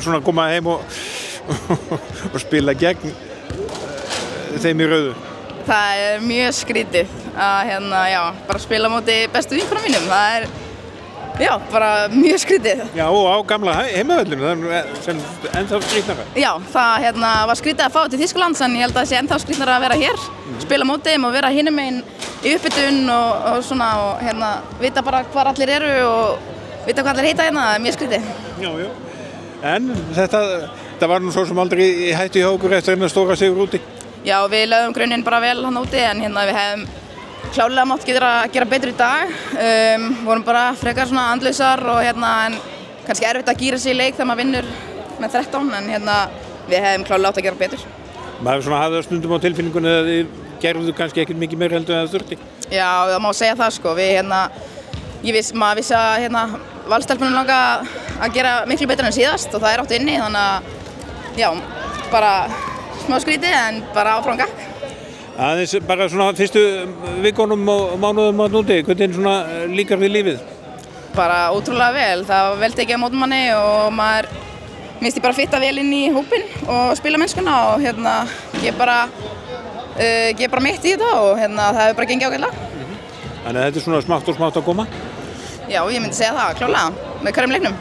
Svona að koma heim og spila gegn þeim í rauðu. Það mjög skrítið að bara spila á móti bestu vinkonum mínum. Það bara mjög skrítið. Já, og á gamla heimavöllinu, sem ennþá skrítnara. Já, það var skrítið að fá til Þýskalands, en ég held að það sé ennþá skrítnara að vera hér, spila á móti þeim og vera hinum megin í uppbytun og svona og vita bara hvar allir eru og vita hvað allir heita hérna. Það mjög skrítið. Já. En þetta var nú svo sem aldrei í hættu hjá okkur eftir eina stóra sigur úti. Já, við lögum grunninn bara vel hann úti, en við hefum klárlega mátt gera betur í dag. Vorum bara frekar svona andlausar og en kannski erfitt að gíra sig í leik þegar maður vinnur með 13, en við hefum klárlega átt að gera betur. Maður svona hafði stundum á tilfinningunni að þið gerðu kannski ekkert mikið meira heldur en það þurfti. Já, það má segja það sko. Maður vissi að Valstelpunum langa að gera miklu betur en síðast og það átt inni, þannig að bara smá skrítið en bara áfram gakk. Aðeins bara svona fyrstu vikunum og mánuðum að núti, hvernig svona líkar þið lífið? Bara ótrúlega vel, það var vel tekið á mótum manni og maður minnst ég bara fitta vel inn í hópinn og spila mennskuna og ég bara mitt í þetta og það hefur bara gengið ágætlega. Þannig að þetta svona smátt og smátt að koma? Já, ég myndi segja það, klárlega, með hverjum leiknum.